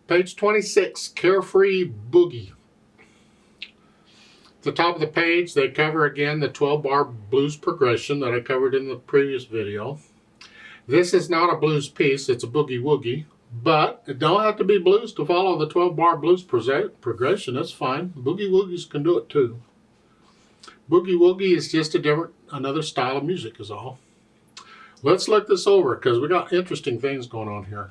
Page 26, Carefree Boogie. At the top of the page, they cover again the 12-bar blues progression that I covered in the previous video. This is not a blues piece, it's a boogie-woogie, but it don't have to be blues to follow the 12-bar blues progression. That's fine. Boogie-woogies can do it too. Boogie-woogie is just another style of music is all. Let's look this over because we got interesting things going on here.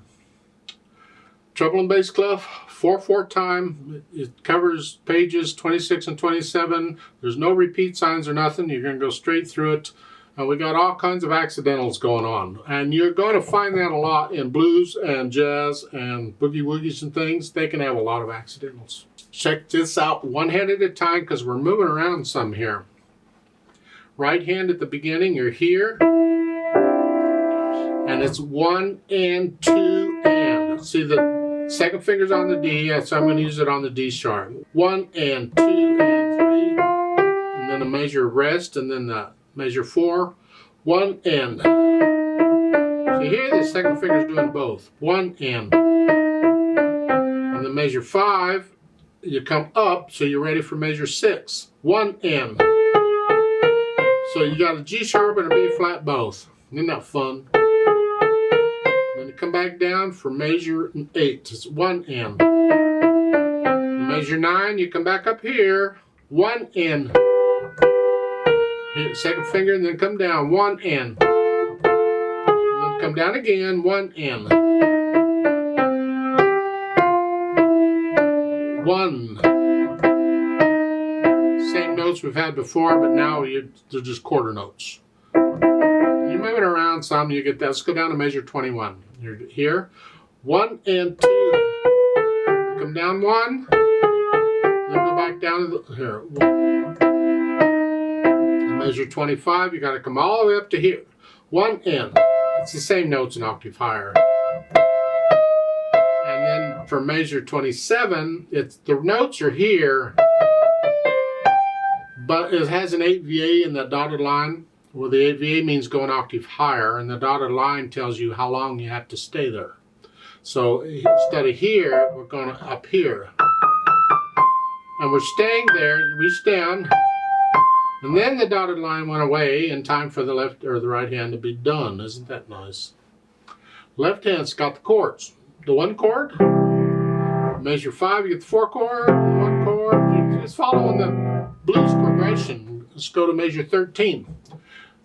Treble and bass clef, 4/4 time. It covers pages 26 and 27. There's no repeat signs or nothing. You're going to go straight through it. And we got all kinds of accidentals going on. And you're going to find that a lot in blues and jazz and boogie-woogies and things. They can have a lot of accidentals. Check this out one hand at a time because we're moving around some here. Right hand at the beginning, you're here. And it's 1 and 2 and. See the second finger's on the D, so I'm going to use it on the D sharp. 1 and 2 and 3. And then a measure of rest, and then the measure 4, 1 and. So here the second finger's doing both. 1 and. And the measure 5, you come up, so you're ready for measure 6. 1 and. So you got a G sharp and a B flat both. Isn't that fun? Then you come back down for measure 8. It's 1 and. Measure 9, you come back up here. 1 and. Hit second finger and then come down, 1 and. Then come down again, 1 and. 1. Same notes we've had before, but now they're just quarter notes. You move it around some, you get that. Let's go down to measure 21. You're here, 1 and 2. Come down 1, then go back down to here. 1. Measure 25, you got to come all the way up to here. 1 and. It's the same notes an octave higher. And then for measure 27, the notes are here, but it has an 8 VA in that dotted line. Well, the 8 VA means go an octave higher, and the dotted line tells you how long you have to stay there. So instead of here, we're going up here. And we're staying there, reach down. And then the dotted line went away in time for the left or the right hand to be done. Isn't that nice? Left hand's got the chords. The 1 chord, measure 5, you get the 4 chord, 1 chord. You're just following the blues progression. Let's go to measure 13.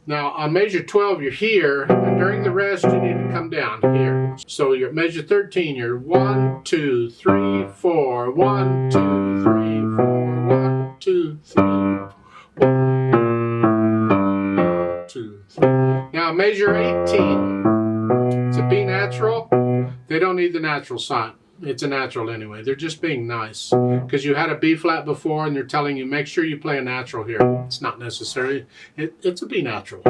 Now on measure 12, you're here, and during the rest, you need to come down here. So you're at measure 13, you're 1, 2, 3, 4, 1, 2, 3, 4, 1, 2, 3. 1, 2, 3. Now measure 18. It's a B natural. They don't need the natural sign. It's a natural anyway. They're just being nice. Because you had a B flat before and they're telling you make sure you play a natural here. It's not necessary. It's a B natural.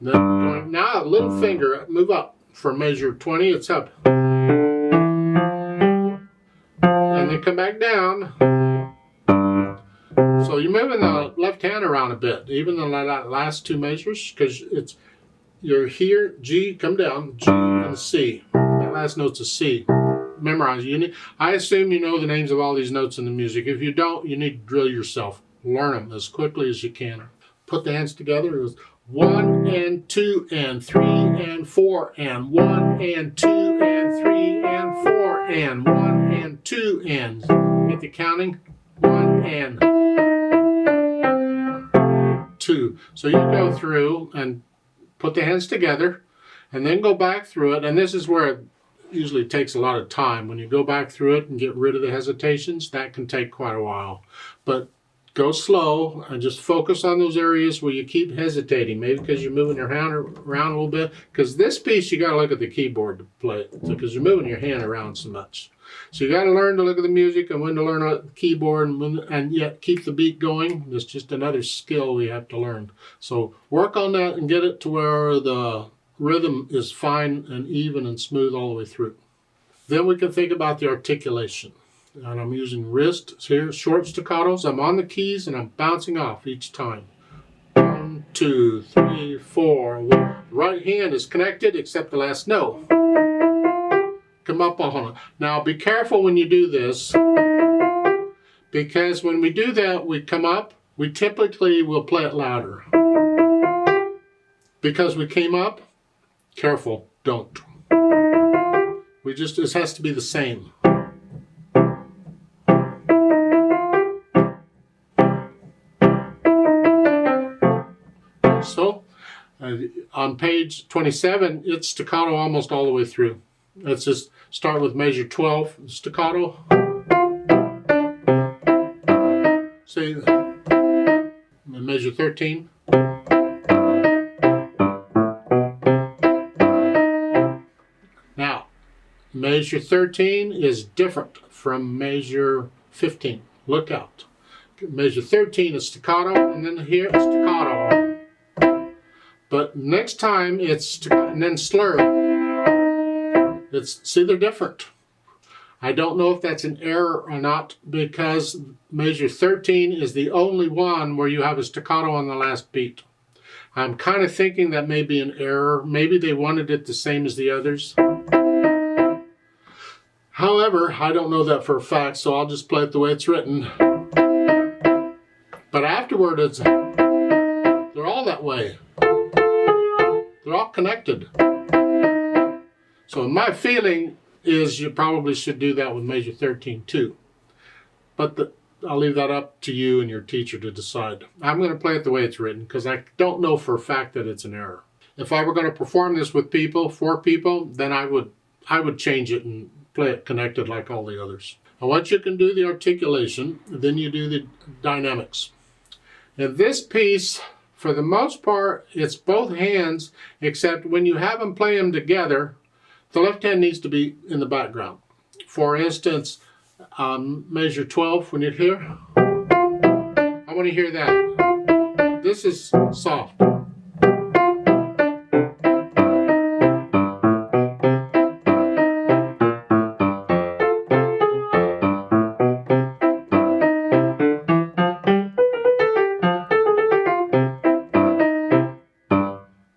Now a little finger, move up. For measure 20, it's up. And then come back down. So you're moving the left hand around a bit, even the last 2 measures, because you're here, G, come down, G and C. That last note's a C. Memorize. I assume you know the names of all these notes in the music. If you don't, you need to drill yourself. Learn them as quickly as you can. Put the hands together. It was 1 and 2 and 3 and 4 and 1 and 2 and 3 and 4 and 1 and 2 and. Get the counting. 1 and 2. So you go through and put the hands together and then go back through it. And this is where it usually takes a lot of time. When you go back through it and get rid of the hesitations, that can take quite a while. But go slow and just focus on those areas where you keep hesitating. Maybe because you're moving your hand around a little bit. Because this piece, you got to look at the keyboard to play it. Because you're moving your hand around so much. So you got to learn to look at the music and when to learn the keyboard and yet keep the beat going. It's just another skill we have to learn. So work on that and get it to where the rhythm is fine and even and smooth all the way through. Then we can think about the articulation. And I'm using wrists here, short staccatos. I'm on the keys and I'm bouncing off each time. 1, 2, 3, 4. 1. Right hand is connected except the last note. come up on it. Now be careful when you do this, because when we do that, we come up, we typically will play it louder. Because we came up, careful, don't. This has to be the same. So, on page 27, it's staccato almost all the way through. Let's just start with measure 12, staccato. Say, measure 13. Now, measure 13 is different from measure 15. Look out. Measure 13 is staccato, and then here it's staccato. But next time it's staccato, and then slur. See, they're different. I don't know if that's an error or not, because measure 13 is the only one where you have a staccato on the last beat. I'm kind of thinking that may be an error. Maybe they wanted it the same as the others. However, I don't know that for a fact, so I'll just play it the way it's written. But afterward, they're all that way. They're all connected. So my feeling is you probably should do that with measure 13 too. But I'll leave that up to you and your teacher to decide. I'm going to play it the way it's written because I don't know for a fact that it's an error. If I were going to perform this with people, for people, then I would change it and play it connected like all the others. And once you can do the articulation, then you do the dynamics. In this piece, for the most part, it's both hands, except when you have them play them together, the left hand needs to be in the background. For instance, measure 12, when you're here, I want to hear that. This is soft.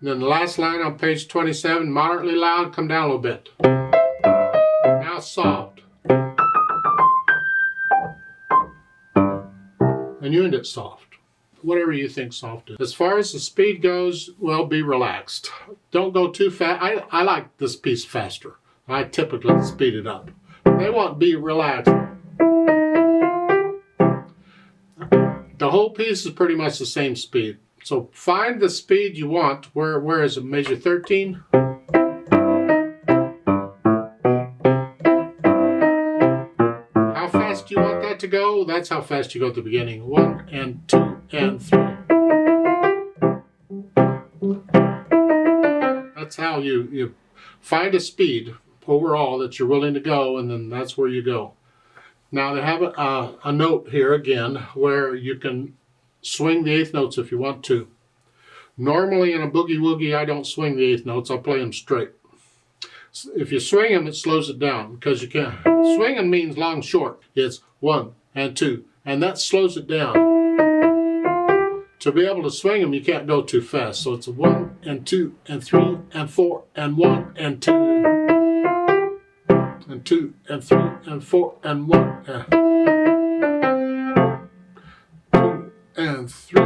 Then the last line on page 27, moderately loud, come down a little bit. Now soft. And you end it soft. Whatever you think soft is. As far as the speed goes, well, be relaxed. Don't go too fast. I like this piece faster. I typically speed it up. They want to be relaxed. The whole piece is pretty much the same speed. So find the speed you want. Where is it? Measure 13. How fast do you want that to go? That's how fast you go at the beginning. 1 and 2 and 3. That's how you find a speed overall that you're willing to go, and then that's where you go. Now they have a note here again where you can swing the eighth notes if you want to. Normally in a boogie woogie, I don't swing the eighth notes. I'll play them straight. If you swing them, it slows it down because you can't. Swinging means long short. It's 1 and 2, and that slows it down. To be able to swing them, you can't go too fast. So it's a 1 and 2 and 3 and 4 and 1 and 2 and 2 and 3 and 4 and 1 and 2 and 3.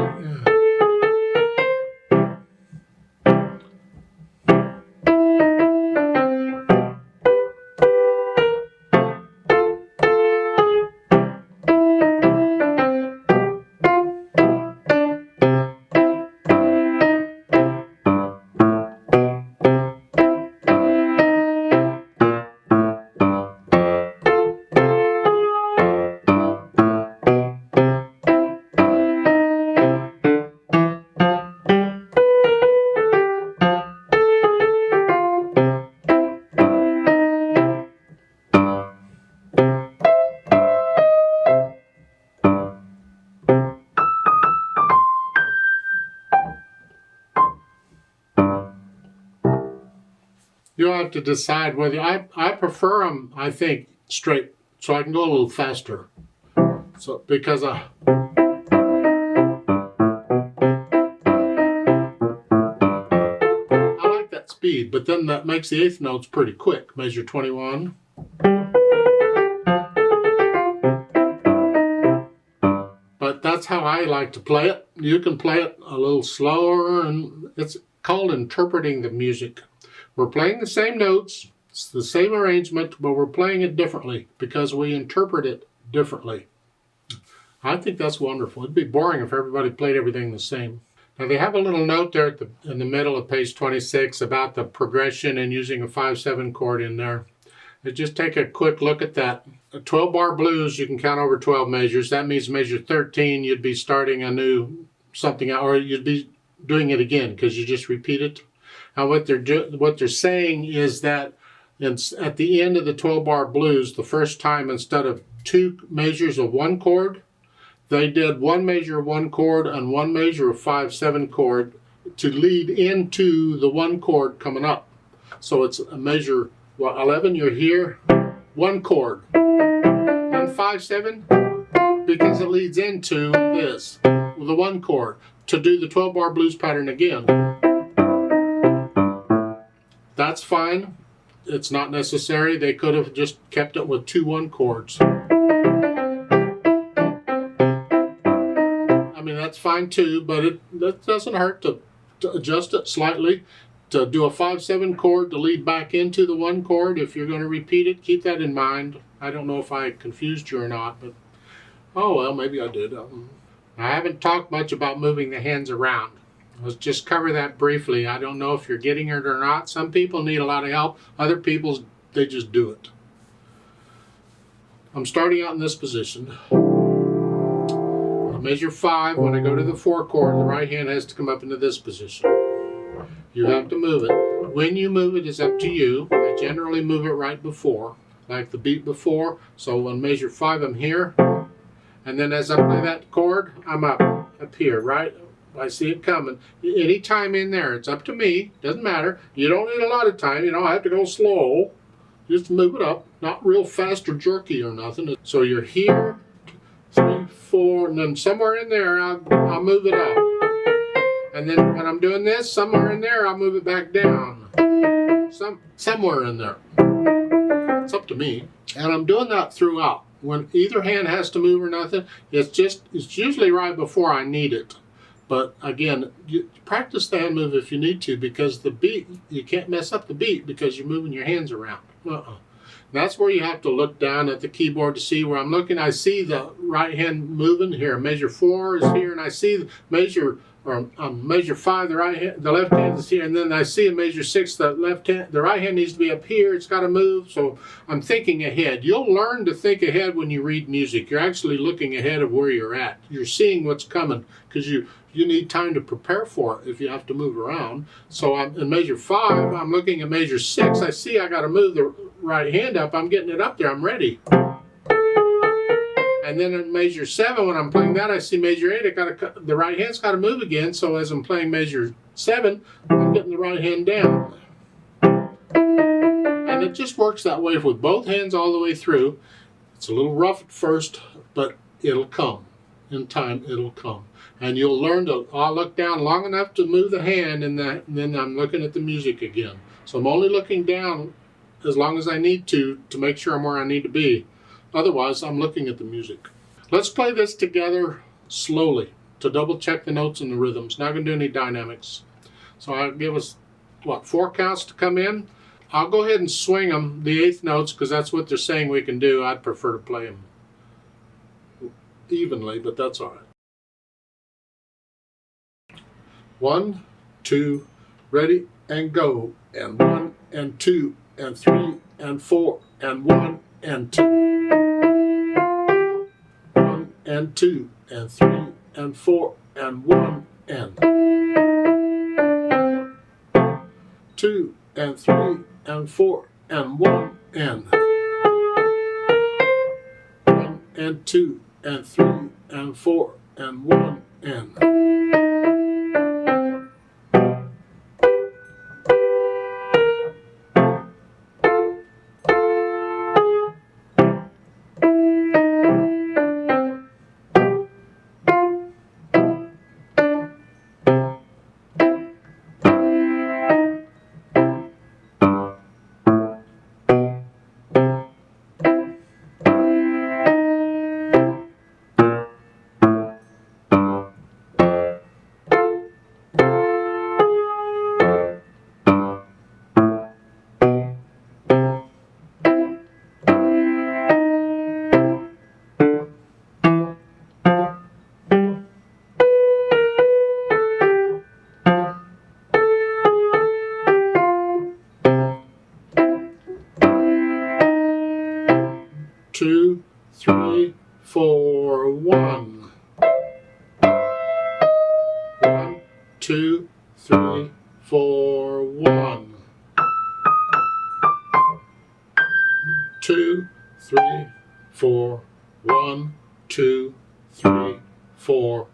You'll have to decide whether I prefer them, I think, straight, so I can go a little faster. So because I like that speed. speed, but then that makes the eighth notes pretty quick. Measure 21. But that's how I like to play it. You can play it a little slower, and it's called interpreting the music. We're playing the same notes, it's the same arrangement, but we're playing it differently because we interpret it differently. I think that's wonderful. It'd be boring if everybody played everything the same. Now they have a little note there in the middle of page 26 about the progression and using a 5/7 chord in there. Just take a quick look at that. A 12-bar blues, you can count over 12 measures. That means measure 13, you'd be starting a new something, or you'd be doing it again because you just repeat it. And what they're saying is that at the end of the 12-bar blues, the first time, instead of 2 measures of 1 chord, they did 1 measure of 1 chord and 1 measure of 5/7 chord to lead into the 1 chord coming up. So it's a measure, 11, you're here, 1 chord, and 5/7, because it leads into this, the 1 chord, to do the 12-bar blues pattern again. That's fine. It's not necessary. They could have just kept it with 2 1 chords. I mean, that's fine too, but that doesn't hurt to adjust it slightly, to do a 5/7 chord to lead back into the 1 chord. If you're going to repeat it, keep that in mind. I don't know if I confused you or not, but oh well, maybe I did. I haven't talked much about moving the hands around. Let's just cover that briefly. I don't know if you're getting it or not. Some people need a lot of help. Other people, they just do it. I'm starting out in this position. Measure 5, when I go to the 4 chord, the right hand has to come up into this position. You have to move it. When you move it is up to you. I generally move it right before, like the beat before. So on measure 5, I'm here. And then as I play that chord, I'm up here, right? I see it coming. Any time in there, it's up to me. Doesn't matter. You don't need a lot of time. You don't have to go slow. Just move it up. Not real fast or jerky or nothing. So you're here. 3, 4, and then somewhere in there I'll move it up. And then when I'm doing this, somewhere in there I'll move it back down. Somewhere in there. It's up to me. And I'm doing that throughout. When either hand has to move or nothing, it's usually right before I need it. But again, you practice the hand move if you need to, because the beat, you can't mess up the beat because you're moving your hands around. That's where you have to look down at the keyboard to see where I'm looking. I see the right hand moving here. Measure 4 is here, and I see the measure 5, the left hand is here, and then I see in measure 6 the right hand needs to be up here. It's got to move. So I'm thinking ahead. You'll learn to think ahead when you read music. You're actually looking ahead of where you're at. You're seeing what's coming because you need time to prepare for it if you have to move around. So I'm in measure 5, I'm looking at measure 6. I see I got to move the right hand up. I'm getting it up there. I'm ready. And then in measure 7, when I'm playing that, I see measure 8. The right hand's got to move again. So as I'm playing measure 7, I'm getting the right hand down. And it just works that way with both hands all the way through. It's a little rough at first, but it'll come. In time, it'll come. And you'll learn to, I'll look down long enough to move the hand, and then I'm looking at the music again. So I'm only looking down as long as I need to make sure I'm where I need to be. Otherwise, I'm looking at the music. Let's play this together slowly to double check the notes and the rhythms. Not going to do any dynamics. So I'll give us, 4 counts to come in. I'll go ahead and swing them, the 8th notes, because that's what they're saying we can do. I'd prefer to play them evenly, but that's all right. 1, 2, ready, and go. And 1, and 2, and 3, and 4, and 1, and 2. 1, and 2, and 3, and 4, and 1, and 2, and 3, and 4, and 1, and 1, and 2, and 3, and 4, and 1, and 4, 1, 2, 3, 4, 1, 2, 3, 4,